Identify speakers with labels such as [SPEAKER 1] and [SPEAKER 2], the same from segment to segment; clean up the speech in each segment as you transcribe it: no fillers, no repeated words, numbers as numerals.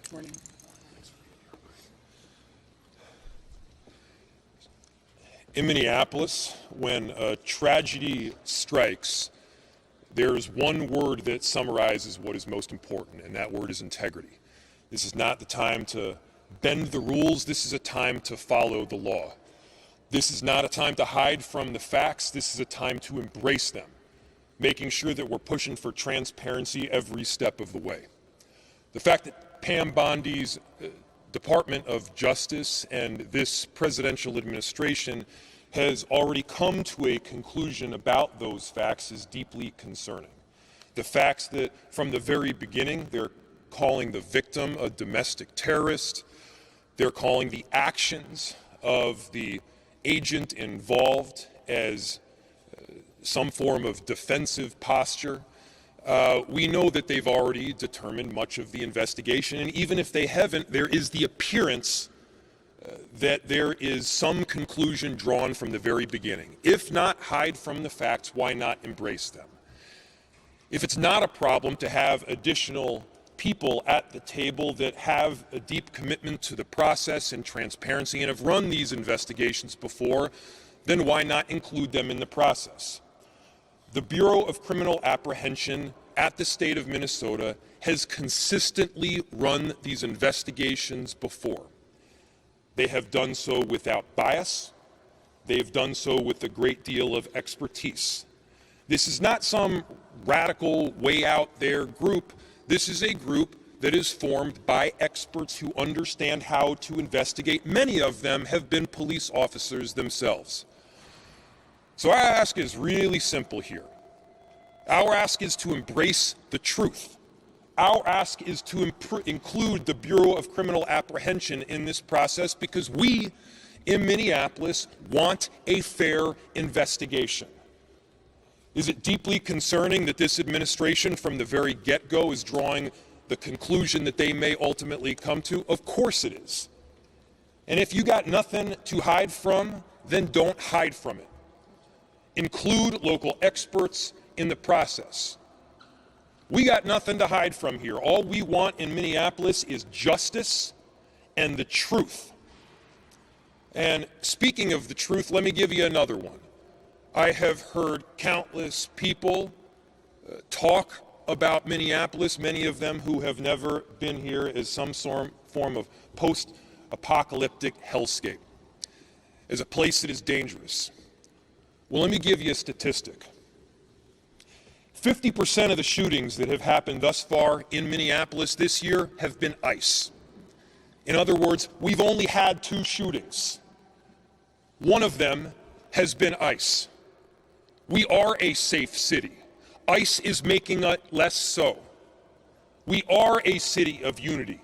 [SPEAKER 1] Morning. In Minneapolis, when a tragedy strikes, there's one word that summarizes what is most important, and that word is integrity. This is not the time to bend the rules. This is a time to follow the law. This is not a time to hide from the facts. This is a time to embrace them, making sure that we're pushing for transparency every step of the way. The fact that Pam Bondi's Department of Justice and this presidential administration has already come to a conclusion about those facts is deeply concerning. The facts that from the very beginning they're calling the victim a domestic terrorist, they're calling the actions of the agent involved as some form of defensive posture. We know that they've already determined much of the investigation, and even if they haven't, there is the appearance that there is some conclusion drawn from the very beginning. If not hide from the facts, why not embrace them? If it's not a problem to have additional people at the table that have a deep commitment to the process and transparency and have run these investigations before, then why not include them in the process? The Bureau of Criminal Apprehension at the state of Minnesota has consistently run these investigations before. They have done so without bias. They've done so with a great deal of expertise. This is not some radical, way out there group. This is a group that is formed by experts who understand how to investigate. Many of them have been police officers themselves. So our ask is really simple here. Our ask is to embrace the truth. Our ask is to include the Bureau of Criminal Apprehension in this process because we in Minneapolis want a fair investigation. Is it deeply concerning that this administration from the very get-go is drawing the conclusion that they may ultimately come to? Of course it is. And if you got nothing to hide from, then don't hide from it. Include local experts in the process. We got nothing to hide from here. All we want in Minneapolis is justice and the truth. And speaking of the truth, let me give you another one. I have heard countless people talk about Minneapolis, many of them who have never been here, as some form of post-apocalyptic hellscape, as a place that is dangerous. Well, let me give you a statistic. 50% of the shootings that have happened thus far in Minneapolis this year have been ICE. In other words, we've only had 2 shootings. One of them has been ICE. We are a safe city. ICE is making it less so. We are a city of unity,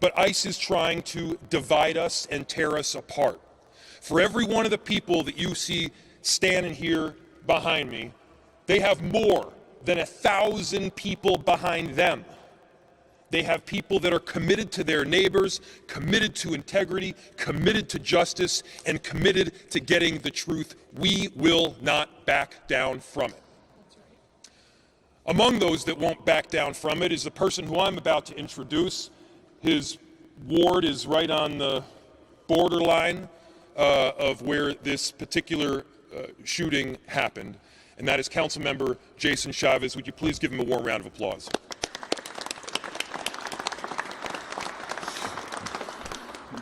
[SPEAKER 1] but ICE is trying to divide us and tear us apart. For every one of the people that you see standing here behind me, they have more than 1,000 people behind them. They have people that are committed to their neighbors, committed to integrity, committed to justice, and committed to getting the truth. We will not back down from it. Among those that won't back down from it is the person who I'm about to introduce. His ward is right on the borderline of where this particular shooting happened, and that is Councilmember Jason Chavez. Would you please give him a warm round of applause?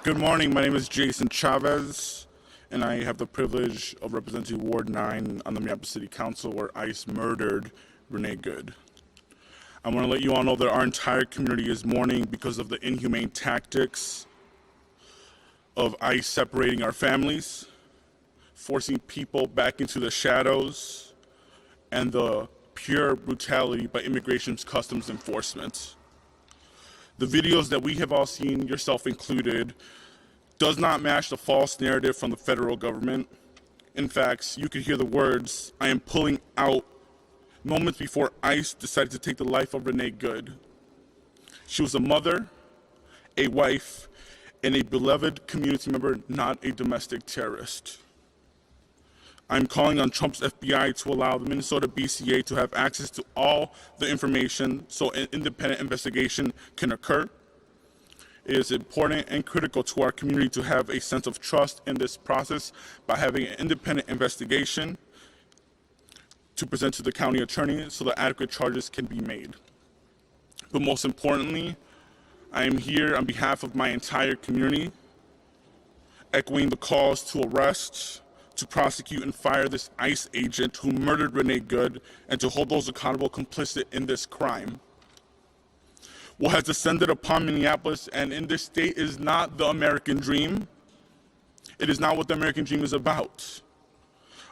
[SPEAKER 2] Good morning. My name is Jason Chavez, and I have the privilege of representing Ward 9 on the Minneapolis City Council, where ICE murdered Renee Good. I want to let you all know that our entire community is mourning because of the inhumane tactics of ICE separating our families, forcing people back into the shadows, and the pure brutality by Immigration's Customs Enforcement. The videos that we have all seen, yourself included, does not match the false narrative from the federal government. In fact, you could hear the words, "I am pulling out," moments before ICE decided to take the life of Renee Good. She was a mother, a wife, and a beloved community member, not a domestic terrorist. I'm calling on Trump's FBI to allow the Minnesota BCA to have access to all the information so an independent investigation can occur. It is important and critical to our community to have a sense of trust in this process by having an independent investigation to present to the county attorney so that adequate charges can be made. But most importantly, I am here on behalf of my entire community, echoing the calls to arrest, to prosecute and fire this ICE agent who murdered Renee Good, and to hold those accountable complicit in this crime. What has descended upon Minneapolis and in this state is not the American dream. It is not what the American dream is about.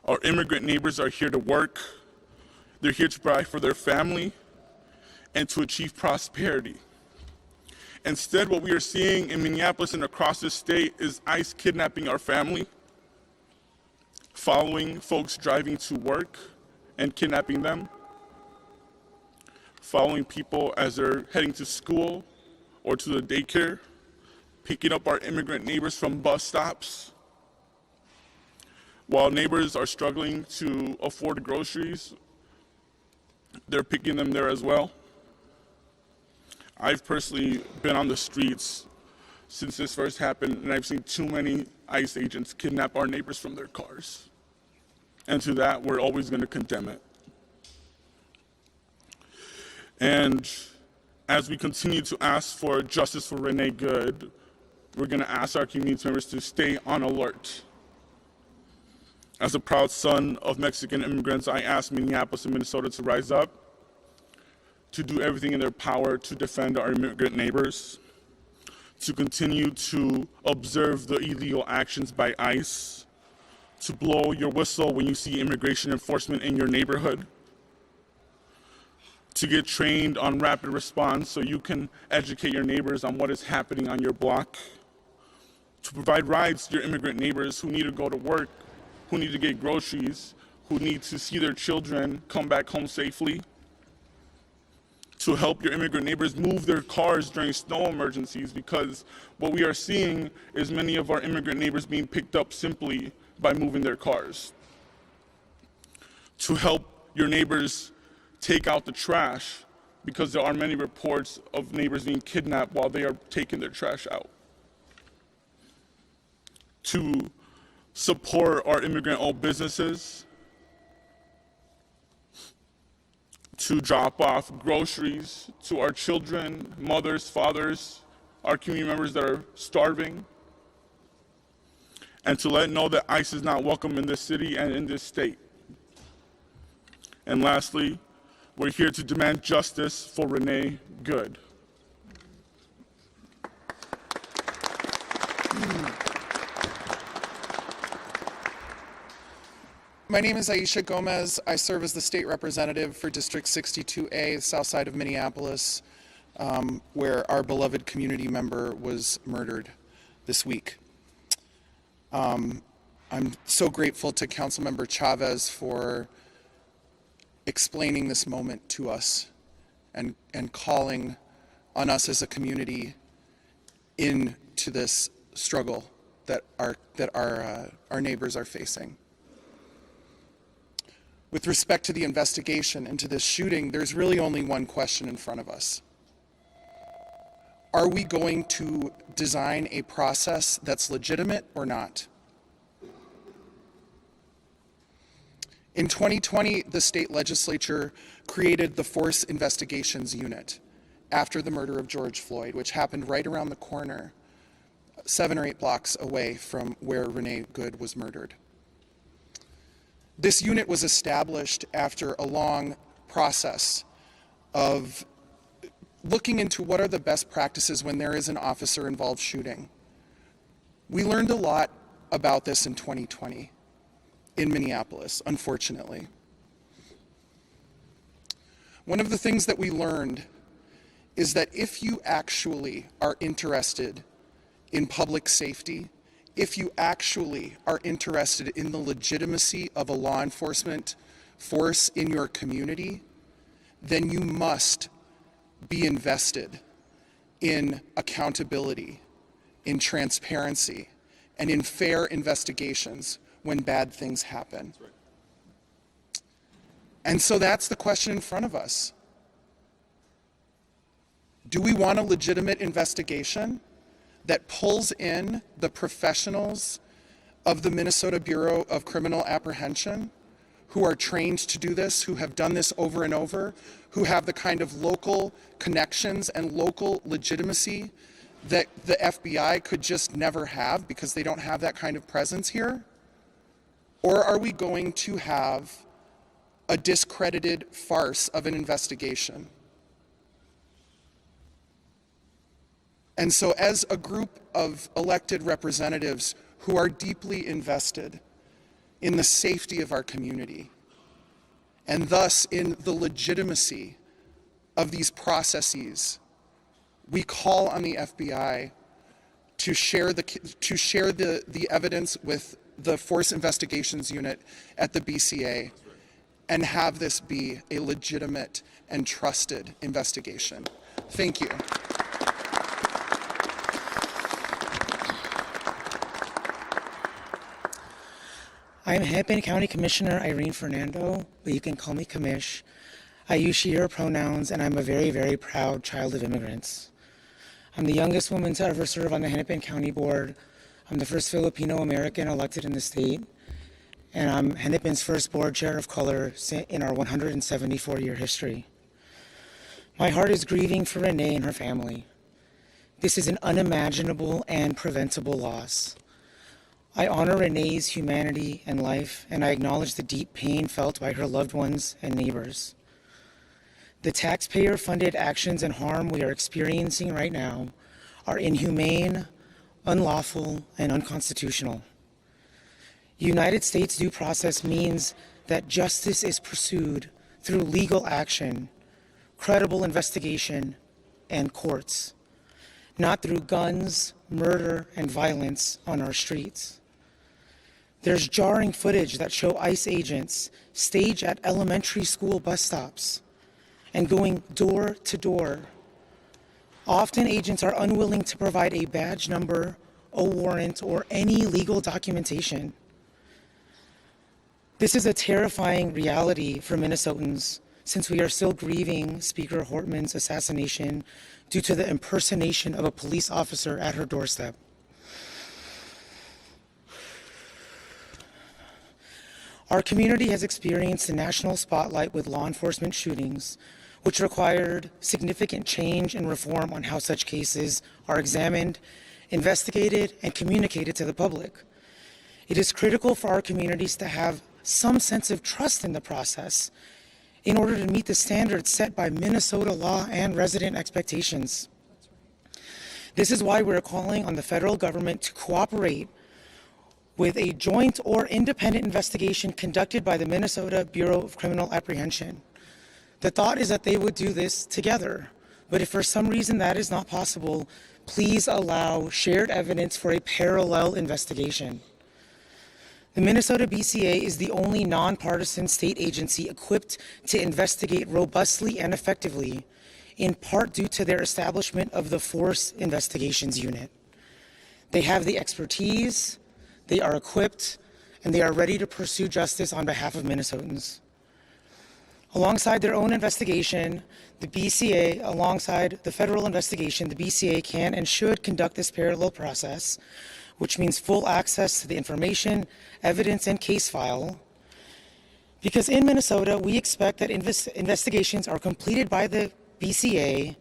[SPEAKER 2] Our immigrant neighbors are here to work. They're here to provide for their family and to achieve prosperity. Instead, what we are seeing in Minneapolis and across this state is ICE kidnapping our family, following folks driving to work and kidnapping them, following people as they're heading to school or to the daycare, picking up our immigrant neighbors from bus stops. While neighbors are struggling to afford groceries, they're picking them there as well. I've personally been on the streets since this first happened, and I've seen too many ICE agents kidnap our neighbors from their cars. And to that, we're always going to condemn it. And as we continue to ask for justice for Renee Good, we're going to ask our community members to stay on alert. As a proud son of Mexican immigrants, I ask Minneapolis and Minnesota to rise up, to do everything in their power to defend our immigrant neighbors, to continue to observe the illegal actions by ICE, to blow your whistle when you see immigration enforcement in your neighborhood, to get trained on rapid response so you can educate your neighbors on what is happening on your block, to provide rides to your immigrant neighbors who need to go to work, who need to get groceries, who need to see their children come back home safely, to help your immigrant neighbors move their cars during snow emergencies, because what we are seeing is many of our immigrant neighbors being picked up simply by moving their cars. To help your neighbors take out the trash, because there are many reports of neighbors being kidnapped while they are taking their trash out. To support our immigrant-owned businesses, to drop off groceries to our children, mothers, fathers, our community members that are starving, and to let know that ICE is not welcome in this city and in this state. And lastly, we're here to demand justice for Renee Good.
[SPEAKER 3] My name is Aisha Gomez. I serve as the state representative for District 62A, south side of Minneapolis, where our beloved community member was murdered this week. I'm so grateful to Councilmember Chavez for explaining this moment to us and calling on us as a community into this struggle that our neighbors are facing. With respect to the investigation into this shooting, there's really only one question in front of us. Are we going to design a process that's legitimate or not? In 2020, the state legislature created the Force Investigations Unit after the murder of George Floyd, which happened right around the corner, 7 or 8 blocks away from where Renee Good was murdered. This unit was established after a long process of looking into what are the best practices when there is an officer-involved shooting. We learned a lot about this in 2020 in Minneapolis, unfortunately. One of the things that we learned is that if you actually are interested in public safety, if you actually are interested in the legitimacy of a law enforcement force in your community, then you must be invested in accountability, in transparency, and in fair investigations when bad things happen. Right. And so that's the question in front of us. Do we want a legitimate investigation that pulls in the professionals of the Minnesota Bureau of Criminal Apprehension who are trained to do this, who have done this over and over, who have the kind of local connections and local legitimacy that the FBI could just never have because they don't have that kind of presence here? Or are we going to have a discredited farce of an investigation? And so as a group of elected representatives who are deeply invested in the safety of our community, and thus in the legitimacy of these processes, we call on the FBI to share the evidence with the Force Investigations Unit at the BCA and have this be a legitimate and trusted investigation. Thank you.
[SPEAKER 4] I'm Hennepin County Commissioner Irene Fernando, but you can call me Commish. I use she, her pronouns, and I'm a very, very proud child of immigrants. I'm the youngest woman to ever serve on the Hennepin County Board. I'm the first Filipino-American elected in the state, and I'm Hennepin's first board chair of color in our 174-year history. My heart is grieving for Renee and her family. This is an unimaginable and preventable loss. I honor Renee's humanity and life, and I acknowledge the deep pain felt by her loved ones and neighbors. The taxpayer-funded actions and harm we are experiencing right now are inhumane, unlawful, and unconstitutional. United States due process means that justice is pursued through legal action, credible investigation, and courts, not through guns, murder, and violence on our streets. There's jarring footage that show ICE agents stage at elementary school bus stops and going door to door. Often agents are unwilling to provide a badge number, a warrant, or any legal documentation. This is a terrifying reality for Minnesotans since we are still grieving Speaker Hortman's assassination due to the impersonation of a police officer at her doorstep. Our community has experienced a national spotlight with law enforcement shootings, which required significant change and reform on how such cases are examined, investigated, and communicated to the public. It is critical for our communities to have some sense of trust in the process in order to meet the standards set by Minnesota law and resident expectations. This is why we're calling on the federal government to cooperate with a joint or independent investigation conducted by the Minnesota Bureau of Criminal Apprehension. The thought is that they would do this together, but if for some reason that is not possible, please allow shared evidence for a parallel investigation. The Minnesota BCA is the only nonpartisan state agency equipped to investigate robustly and effectively, in part due to their establishment of the Force Investigations Unit. They have the expertise, they are equipped, and they are ready to pursue justice on behalf of Minnesotans. Alongside their own investigation, the BCA, alongside the federal investigation, the BCA can and should conduct this parallel process, which means full access to the information, evidence, and case file. Because in Minnesota, we expect that investigations are completed by the BCA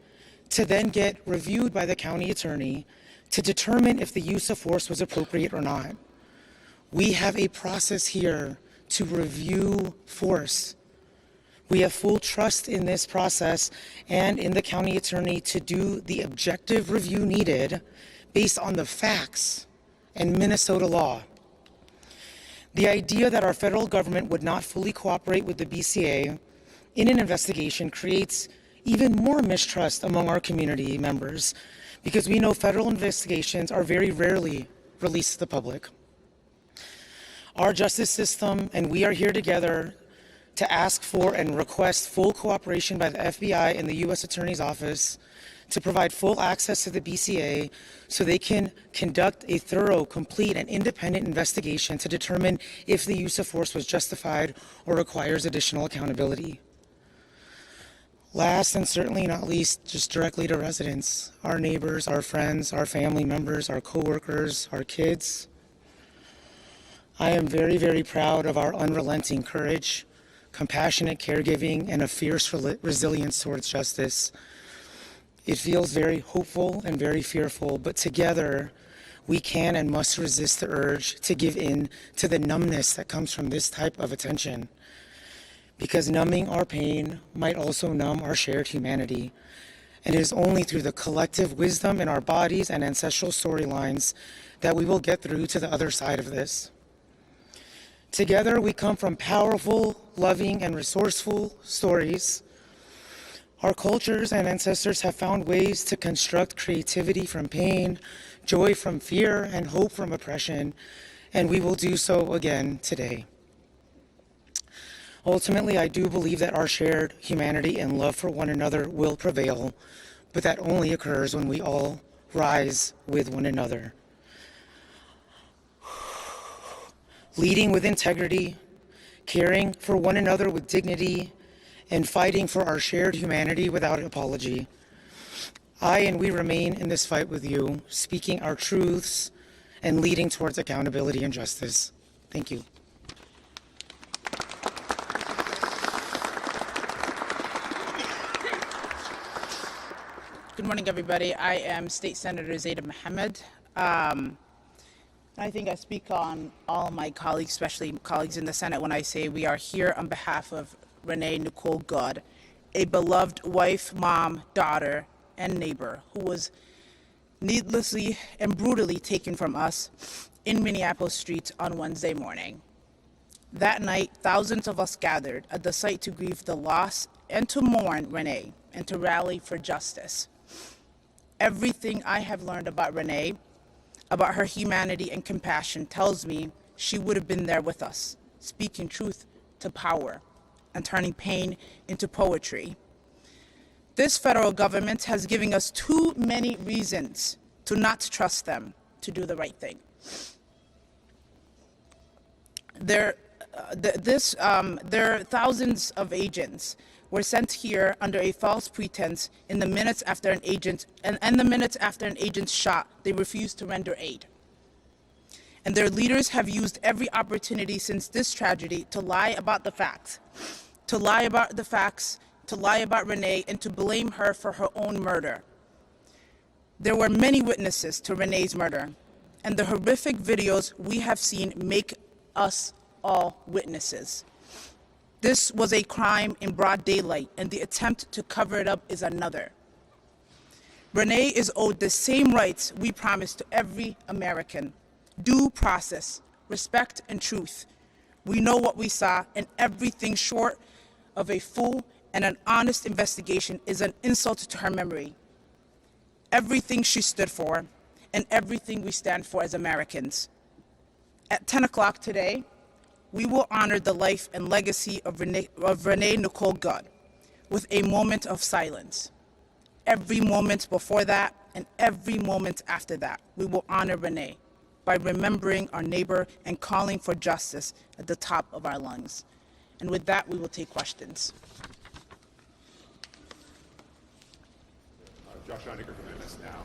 [SPEAKER 4] to then get reviewed by the county attorney to determine if the use of force was appropriate or not. We have a process here to review force. We have full trust in this process and in the county attorney to do the objective review needed based on the facts and Minnesota law. The idea that our federal government would not fully cooperate with the BCA in an investigation creates even more mistrust among our community members because we know federal investigations are very rarely released to the public. Our justice system and we are here together to ask for and request full cooperation by the FBI and the U.S. Attorney's Office to provide full access to the BCA so they can conduct a thorough, complete, and independent investigation to determine if the use of force was justified or requires additional accountability. Last and certainly not least, just directly to residents, our neighbors, our friends, our family members, our coworkers, our kids. I am very, very proud of our unrelenting courage, compassionate caregiving, and a fierce resilience towards justice. It feels very hopeful and very fearful, but together we can and must resist the urge to give in to the numbness that comes from this type of attention. Because numbing our pain might also numb our shared humanity. And it is only through the collective wisdom in our bodies and ancestral storylines that we will get through to the other side of this. Together, we come from powerful, loving, and resourceful stories. Our cultures and ancestors have found ways to construct creativity from pain, joy from fear, and hope from oppression, and we will do so again today. Ultimately, I do believe that our shared humanity and love for one another will prevail, but that only occurs when we all rise with one another. Leading with integrity, caring for one another with dignity, and fighting for our shared humanity without apology. I and we remain in this fight with you, speaking our truths and leading towards accountability and justice. Thank you.
[SPEAKER 5] Good morning, everybody. I am State Senator Zaida Mohammed. I think I speak on all my colleagues, especially colleagues in the Senate, when I say we are here on behalf of Renee Nicole Good, a beloved wife, mom, daughter, and neighbor who was needlessly and brutally taken from us in Minneapolis streets on Wednesday morning. That night, thousands of us gathered at the site to grieve the loss and to mourn Renee and to rally for justice. Everything I have learned about Renee, about her humanity and compassion, tells me she would have been there with us, speaking truth to power and turning pain into poetry. This federal government has given us too many reasons to not trust them to do the right thing. There are thousands of agents were sent here under a false pretense in the minutes after an agent, and the minutes after an agent's shot, they refused to render aid. And their leaders have used every opportunity since this tragedy to lie about the facts, to lie about Renee, and to blame her for her own murder. There were many witnesses to Renee's murder, and the horrific videos we have seen make us all witnesses. This was a crime in broad daylight, and the attempt to cover it up is another. Renee is owed the same rights we promise to every American: due process, respect, and truth. We know what we saw, and everything short of a full and an honest investigation is an insult to her memory. Everything she stood for, and everything we stand for as Americans. At 10 o'clock today, we will honor the life and legacy of Renee Nicole Good with a moment of silence. Every moment before that and every moment after that, we will honor Renee by remembering our neighbor and calling for justice at the top of our lungs. And with that, we will take questions.
[SPEAKER 6] Josh Einiger from MS Now.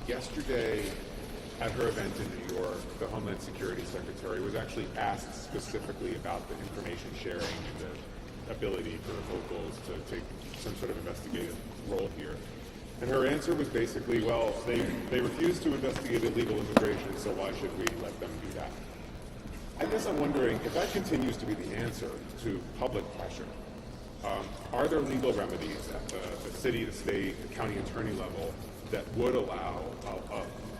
[SPEAKER 6] Yesterday, at her event in New York, the Homeland Security Secretary was actually asked specifically about the information sharing and the ability for locals to take some sort of investigative role here. And her answer was basically, well, they refuse to investigate illegal immigration, so why should we let them do that? I guess I'm wondering if that continues to be the answer to public pressure. Are there legal remedies at the city, the state, the county attorney level that would allow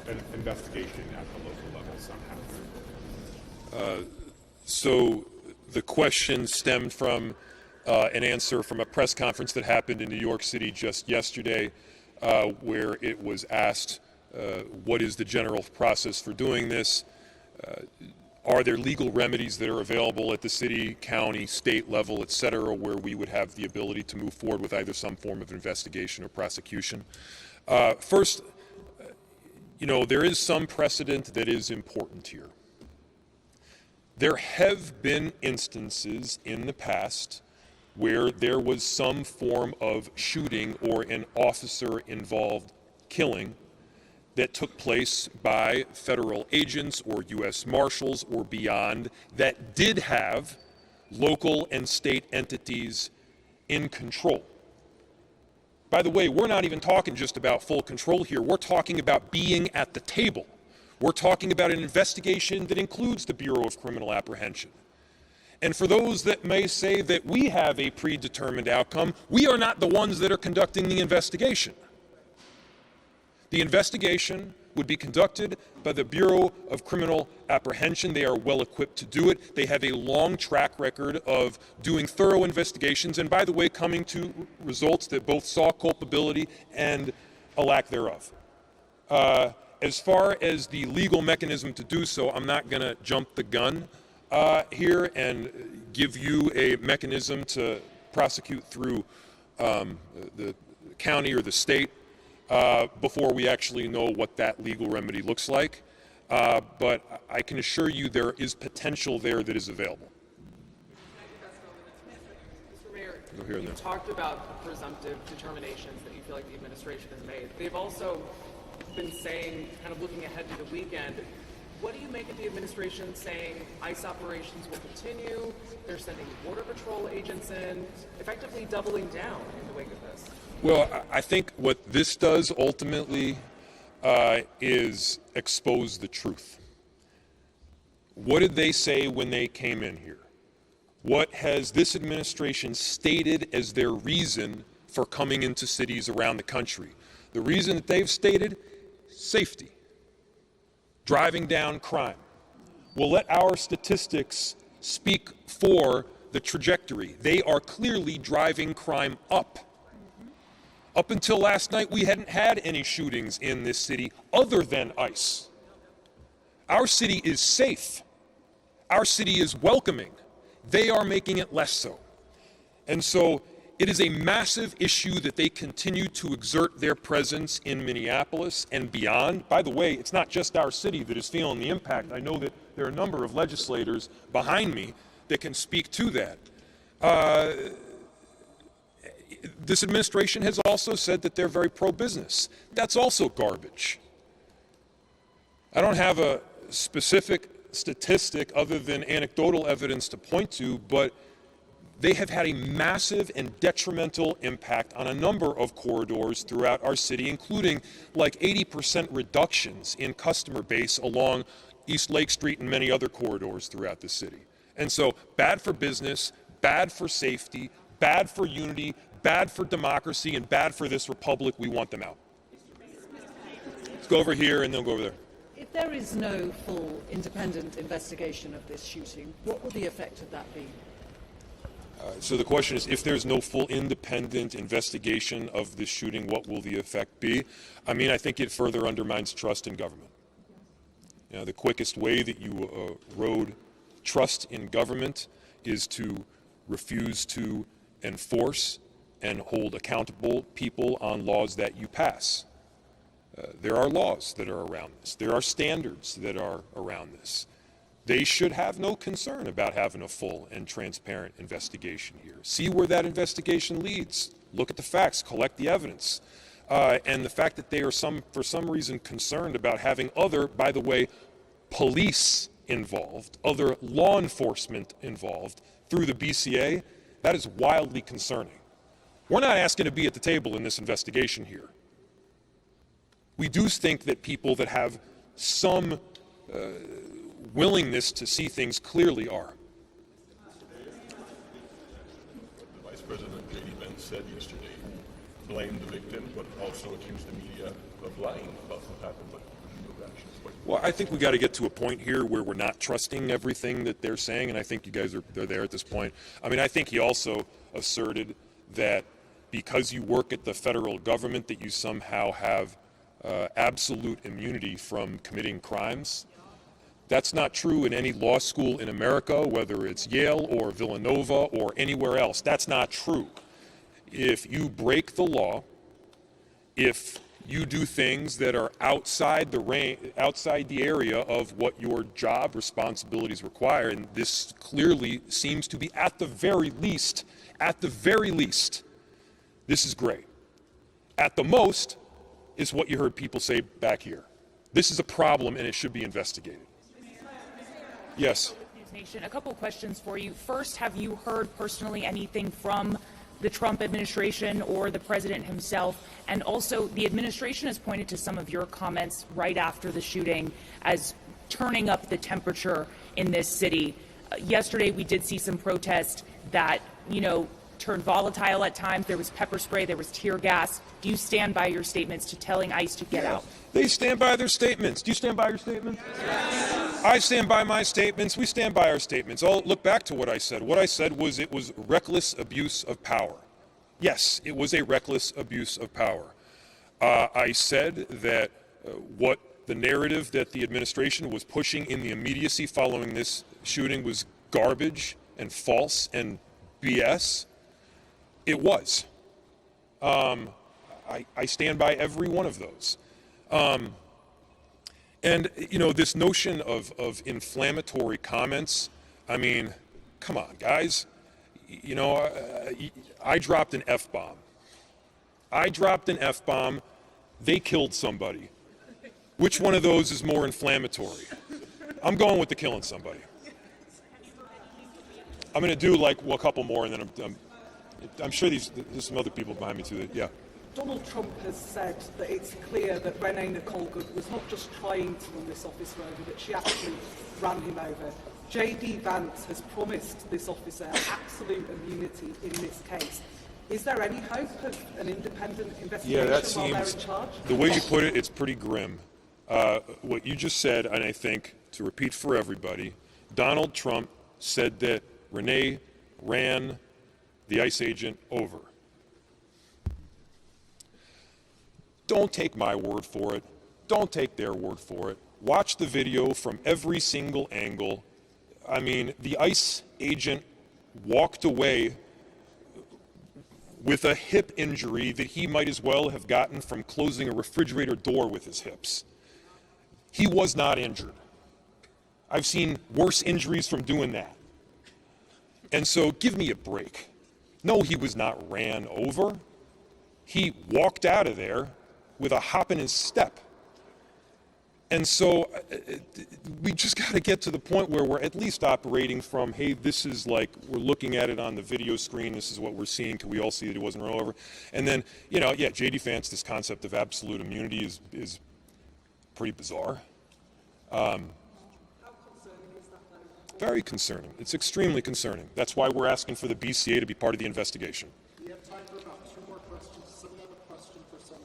[SPEAKER 6] an investigation at the local level somehow?
[SPEAKER 1] So the question stemmed from an answer from a press conference that happened in New York City just yesterday, where it was asked, what is the general process for doing this? Are there legal remedies that are available at the city, county, state level, et cetera, where we would have the ability to move forward with either some form of investigation or prosecution? First, there is some precedent that is important here. There have been instances in the past where there was some form of shooting or an officer-involved killing that took place by federal agents or U.S. Marshals or beyond that did have local and state entities in control. By the way, we're not even talking just about full control here. We're talking about being at the table. We're talking about an investigation that includes the Bureau of Criminal Apprehension. And for those that may say that we have a predetermined outcome, we are not the ones that are conducting the investigation. The investigation would be conducted by the Bureau of Criminal Apprehension. They are well equipped to do it. They have a long track record of doing thorough investigations and, by the way, coming to results that both saw culpability and a lack thereof. As far as the legal mechanism to do so, I'm not going to jump the gun here and give you a mechanism to prosecute through the county or the state before we actually know what that legal remedy looks like. But I can assure you there is potential there that is available.
[SPEAKER 7] Mr. Mayor, you talked about the presumptive determinations that you feel like the administration has made. They've also been saying, kind of looking ahead to the weekend, what do you make of the administration saying ICE operations will continue, they're sending Border Patrol agents in, effectively doubling down in the wake of this?
[SPEAKER 1] Well, I think what this does ultimately is expose the truth. What did they say when they came in here? What has this administration stated as their reason for coming into cities around the country? The reason that they've stated, safety, driving down crime. We'll let our statistics speak for the trajectory. They are clearly driving crime up. Up until last night, we hadn't had any shootings in this city other than ICE. Our city is safe. Our city is welcoming. They are making it less so. And so it is a massive issue that they continue to exert their presence in Minneapolis and beyond. By the way, it's not just our city that is feeling the impact. I know that there are a number of legislators behind me that can speak to that. This administration has also said that they're very pro-business. That's also garbage. I don't have a specific statistic other than anecdotal evidence to point to, but they have had a massive and detrimental impact on a number of corridors throughout our city, including like 80% reductions in customer base along East Lake Street and many other corridors throughout the city. And so bad for business, bad for safety, bad for unity, bad for democracy, and bad for this republic. We want them out. Let's go over here and then go over there.
[SPEAKER 8] If there is no full independent investigation of this shooting, what will the effect of that be?
[SPEAKER 1] So the question is, if there's no full independent investigation of this shooting, what will the effect be? I mean, I think it further undermines trust in government. You know, the quickest way that you erode trust in government is to refuse to enforce and hold accountable people on laws that you pass. There are laws that are around this. There are standards that are around this. They should have no concern about having a full and transparent investigation here. See where that investigation leads. Look at the facts, collect the evidence. And the fact that they are for some reason concerned about having other, by the way, police involved, other law enforcement involved through the BCA, that is wildly concerning. We're not asking to be at the table in this investigation here. We do think that people that have some willingness to see things clearly are.
[SPEAKER 9] The Vice President J.D. Vance said yesterday, blamed the victim, but also accused the media of lying about what happened. But no reactions.
[SPEAKER 1] Well, I think we got to get to a point here where we're not trusting everything that they're saying, and I think you guys they're there at this point. I mean, I think he also asserted that because you work at the federal government that you somehow have absolute immunity from committing crimes. That's not true in any law school in America, whether it's Yale or Villanova or anywhere else. That's not true. If you break the law, if you do things that are outside the area of what your job responsibilities require, and this clearly seems to be at the very least, this is great. At the most is what you heard people say back here. This is a problem and it should be investigated. Yes.
[SPEAKER 10] News Nation, a couple questions for you. First, have you heard personally anything from the Trump administration or the president himself? And also, the administration has pointed to some of your comments right after the shooting as turning up the temperature in this city. Yesterday, we did see some protest that, turned volatile at times. There was pepper spray, there was tear gas. Do you stand by your statements to telling ICE to get out?
[SPEAKER 1] They stand by their statements. Do you stand by your statements? Yes. I stand by my statements. We stand by our statements. I'll look back to what I said. What I said was it was reckless abuse of power. Yes, it was a reckless abuse of power. I said that what the narrative that the administration was pushing in the immediacy following this shooting was garbage and false and BS. It was. I stand by every one of those. And, this notion of inflammatory comments, I mean, come on, guys. I dropped an F-bomb. They killed somebody. Which one of those is more inflammatory? I'm going with the killing somebody. I'm going to do a couple more, and then I'm sure there's some other people behind me too. Yeah.
[SPEAKER 11] Donald Trump has said that it's clear that Renee Good was not just trying to run this officer over, that she actually ran him over. J.D. Vance has promised this officer absolute immunity in this case. Is there any hope of an independent investigation while they're in charge?
[SPEAKER 1] The way you put it, it's pretty grim. What you just said, and I think, to repeat for everybody, Donald Trump said that Renee ran the ICE agent over. Don't take my word for it. Don't take their word for it. Watch the video from every single angle. I mean, the ICE agent walked away with a hip injury that he might as well have gotten from closing a refrigerator door with his hips. He was not injured. I've seen worse injuries from doing that. And so give me a break. No, he was not ran over. He walked out of there with a hop in his step. And so we just got to get to the point where we're at least operating from, hey, this is we're looking at it on the video screen, this is what we're seeing, can we all see that he wasn't run over? And then, J.D. Vance, this concept of absolute immunity is pretty bizarre. Very concerning. It's extremely concerning. That's why we're asking for the BCA to be part of the investigation.
[SPEAKER 12] We have time for about 2 more questions. Someone have a question for someone?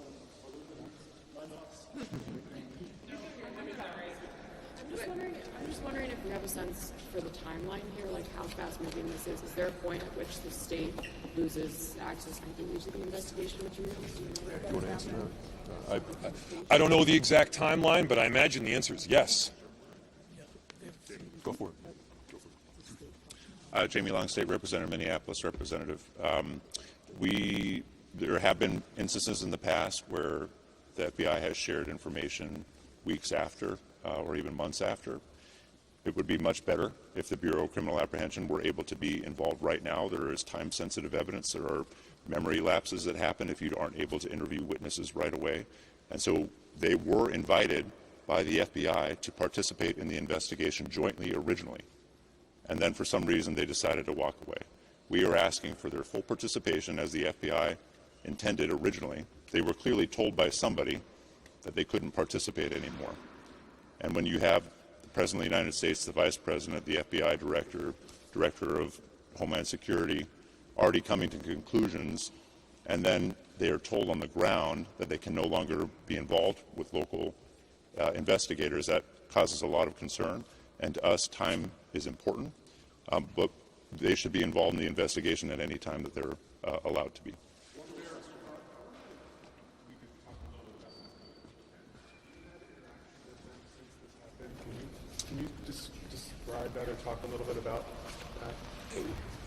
[SPEAKER 13] I'm just wondering if we have a sense for the timeline here, how fast moving this is. Is there a point at which the state loses access completely to the investigation materials?
[SPEAKER 1] You want to answer that? I don't know the exact timeline, but I imagine the answer is yes. Go for it.
[SPEAKER 14] Jamie Long, State Representative, Minneapolis Representative. There have been instances in the past where the FBI has shared information weeks after or even months after. It would be much better if the Bureau of Criminal Apprehension were able to be involved right now. There is time-sensitive evidence. There are memory lapses that happen if you aren't able to interview witnesses right away. And so they were invited by the FBI to participate in the investigation jointly originally. And then for some reason they decided to walk away. We are asking for their full participation as the FBI intended originally. They were clearly told by somebody that they couldn't participate anymore. And when you have the President of the United States, the Vice President, the FBI Director, Director of Homeland Security already coming to conclusions, and then they are told on the ground that they can no longer be involved with local investigators, that causes a lot of concern. And to us, time is important, but they should be involved in the investigation at any time that they're allowed to be.
[SPEAKER 6] Can you describe that or talk a little bit about that?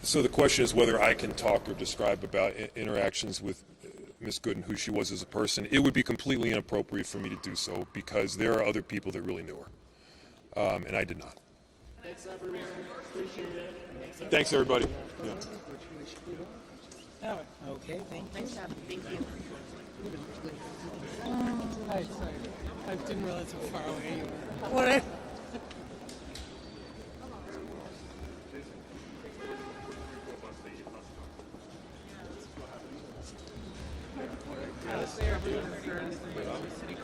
[SPEAKER 1] So the question is whether I can talk or describe about interactions with Ms. Good and who she was as a person. It would be completely inappropriate for me to do so because there are other people that really knew her, and I did not.
[SPEAKER 12] Thanks, everyone. Appreciate it.
[SPEAKER 1] Thanks, everybody. Yeah.
[SPEAKER 4] Okay, thank you.
[SPEAKER 5] Thank you.
[SPEAKER 11] Hi, sorry. I didn't realize how far away you were.
[SPEAKER 4] What?
[SPEAKER 11] City